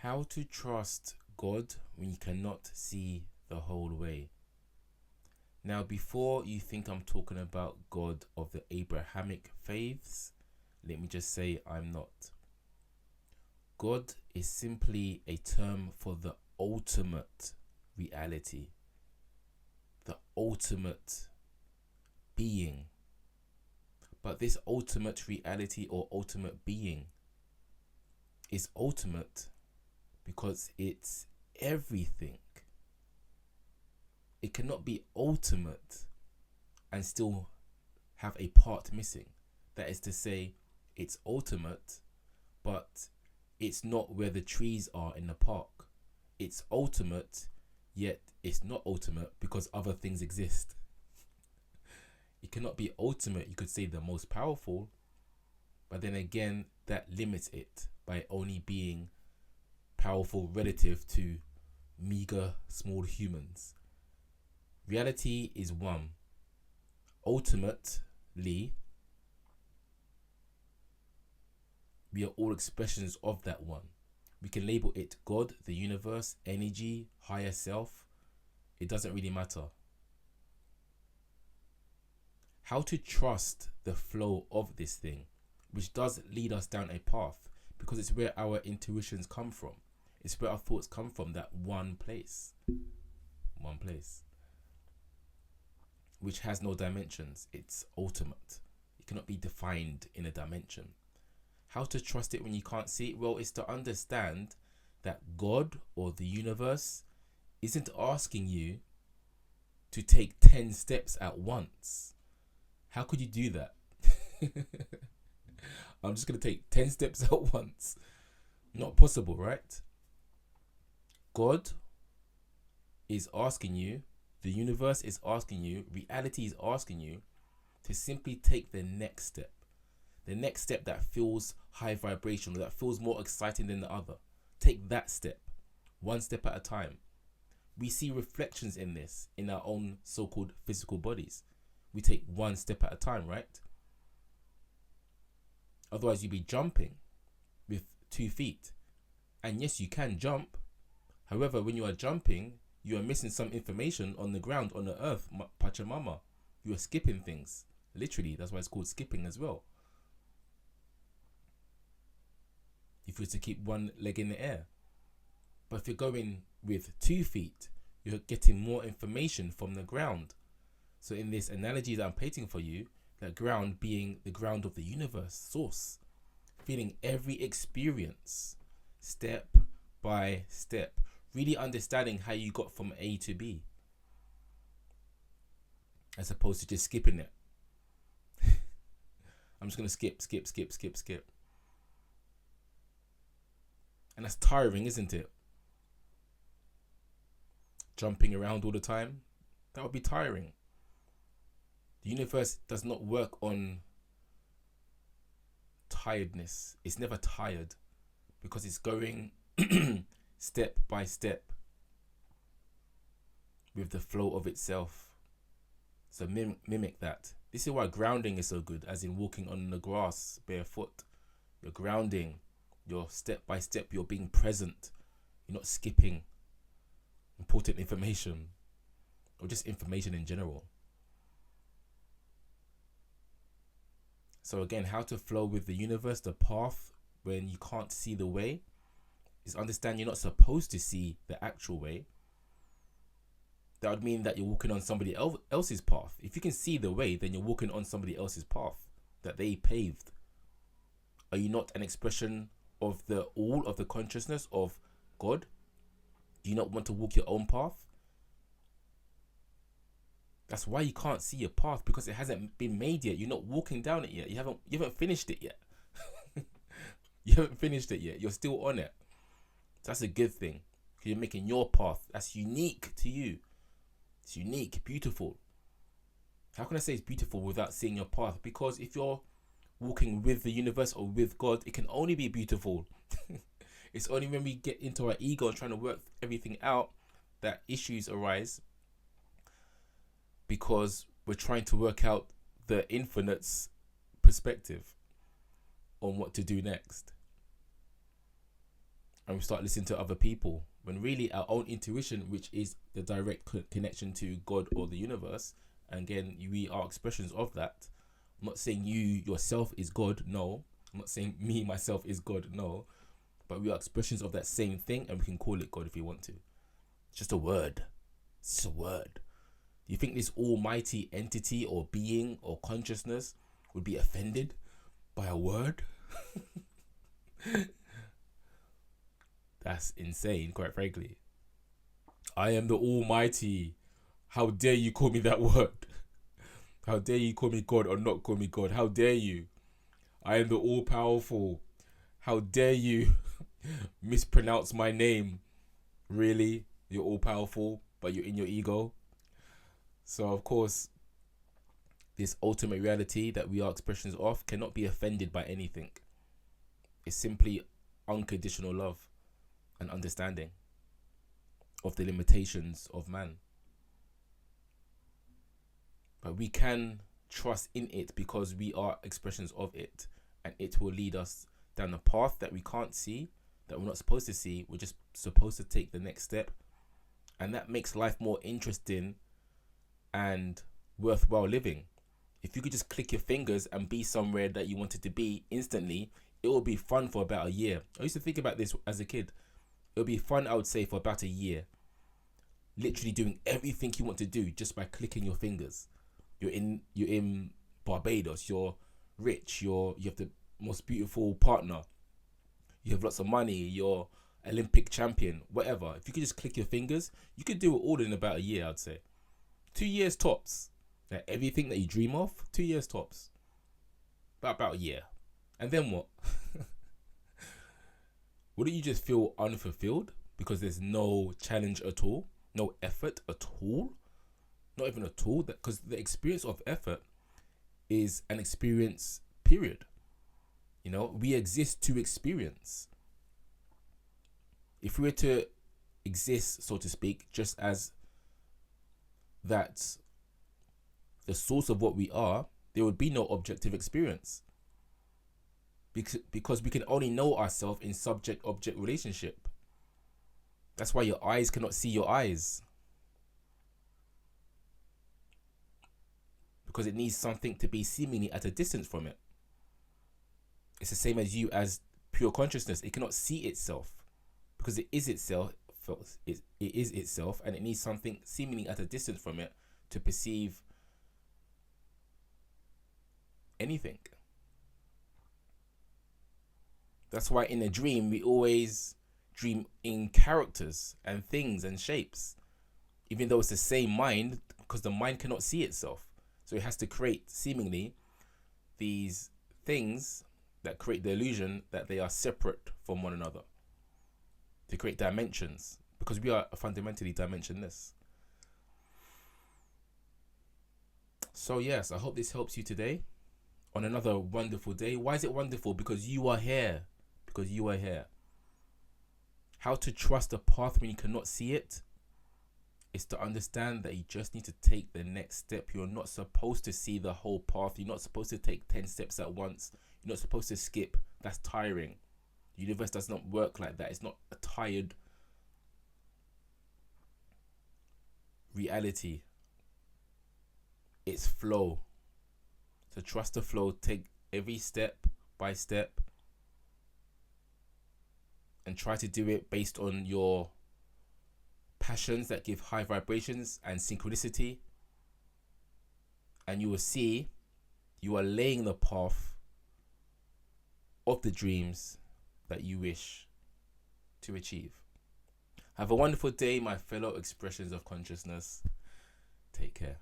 How to trust God when you cannot see the whole way. Now, before you think I'm talking about God of the Abrahamic faiths, let me just say I'm not. God is simply a term for the ultimate reality, the ultimate being. But this ultimate reality or ultimate being is ultimate because it's everything. It cannot be ultimate and still have a part missing. That is to say, it's ultimate, but it's not where the trees are in the park. It's ultimate, yet it's not ultimate because other things exist. It cannot be ultimate, you could say the most powerful, but then again, that limits it by only being powerful relative to meager small humans. Reality is one. Ultimately, we are all expressions of that one. We can label it God, the universe, energy, higher self. It doesn't really matter. How to trust the flow of this thing, which does lead us down a path, because it's where our intuitions come from. It's where our thoughts come from, that one place. One place. Which has no dimensions. It's ultimate. It cannot be defined in a dimension. How to trust it when you can't see it? Well, it's to understand that God or the universe isn't asking you to take 10 steps at once. How could you do that? I'm just going to take 10 steps at once. Not possible, right? God is asking you, the universe is asking you, reality is asking you to simply take the next step. The next step that feels high vibrational, that feels more exciting than the other. Take that step, one step at a time. We see reflections in this in our own so-called physical bodies. We take one step at a time, right? Otherwise, you'd be jumping with 2 feet. And yes, you can jump. However, when you are jumping, you are missing some information on the ground, on the earth, Pachamama. You are skipping things. Literally, that's why it's called skipping as well. If you were to keep one leg in the air. But if you're going with 2 feet, you're getting more information from the ground. So in this analogy that I'm painting for you, that ground being the ground of the universe, source, feeling every experience, step by step, really understanding how you got from A to B, as opposed to just skipping it. I'm just going to skip. And that's tiring, isn't it? Jumping around all the time, that would be tiring. The universe does not work on tiredness. It's never tired because it's going step by step with the flow of itself. So mimic that. This is why grounding is so good, as in walking on the grass barefoot. You're grounding. You're step by step. You're being present. You're not skipping important information or just information in general. So again, how to flow with the universe, the path when you can't see the way, is understand you're not supposed to see the actual way. That would mean that you're walking on somebody else's path. If you can see the way, then you're walking on somebody else's path that they paved. Are you not an expression of the all of the consciousness of God? Do you not want to walk your own path? That's why you can't see your path, because it hasn't been made yet. You're not walking down it yet. You haven't finished it yet. You haven't finished it yet. You're still on it. So that's a good thing. You're making your path. That's unique to you. It's unique, beautiful. How can I say it's beautiful without seeing your path? Because if you're walking with the universe or with God, it can only be beautiful. It's only when we get into our ego and trying to work everything out that issues arise, because we're trying to work out the infinite's perspective on what to do next. and we start listening to other people, when really our own intuition, which is the direct connection to God or the universe, and again, we are expressions of that. I'm not saying you yourself is God, no. I'm not saying me myself is God, no. But we are expressions of that same thing, and we can call it God if we want to. It's just a word. It's just a word. Do you think this almighty entity or being or consciousness would be offended by a word? That's insane, quite frankly. I am the almighty. How dare you call me that word? How dare you call me God or not call me God? How dare you? I am the all-powerful. How dare you mispronounce my name? Really? You're all-powerful, but you're in your ego? So, of course, this ultimate reality that we are expressions of cannot be offended by anything. It's simply unconditional love and understanding of the limitations of man. But we can trust in it because we are expressions of it, and it will lead us down a path that we can't see, that we're not supposed to see. We're just supposed to take the next step, and that makes life more interesting and worthwhile living. If you could just click your fingers and be somewhere that you wanted to be instantly, it will be fun for about a year. I used to think about this as a kid. It would be fun, I would say, for about a year. Literally doing everything you want to do just by clicking your fingers. You're in Barbados, you're rich, you have the most beautiful partner, you have lots of money, you're Olympic champion, whatever. If you could just click your fingers, you could do it all in about a year, I'd say. 2 years tops. Like everything that you dream of, 2 years tops. About a year. And then what? Wouldn't you just feel unfulfilled because there's no challenge at all, no effort at all? Not even at all, because the experience of effort is an experience, period. You know, we exist to experience. If we were to exist, so to speak, just as that the source of what we are, there would be no objective experience. Because we can only know ourselves in subject-object relationship. That's why your eyes cannot see your eyes. Because it needs something to be seemingly at a distance from it. It's the same as you as pure consciousness. It cannot see itself because it is itself. It is itself, and it needs something seemingly at a distance from it to perceive anything. That's why in a dream we always dream in characters and things and shapes, even though it's the same mind, because the mind cannot see itself. So it has to create seemingly these things that create the illusion that they are separate from one another, to create dimensions, because we are fundamentally dimensionless. So yes, I hope this helps you today on another wonderful day. Why is it wonderful? Because you are here. Because you are here. How to trust a path when you cannot see it is to understand that you just need to take the next step. You're not supposed to see the whole path. You're not supposed to take 10 steps at once. You're not supposed to skip. That's tiring. The universe does not work like that. It's not a tired reality. It's flow. So trust the flow. Take every step by step and try to do it based on your passions that give high vibrations and synchronicity, and you will see you are laying the path of the dreams that you wish to achieve. Have a wonderful day, my fellow expressions of consciousness. Take care.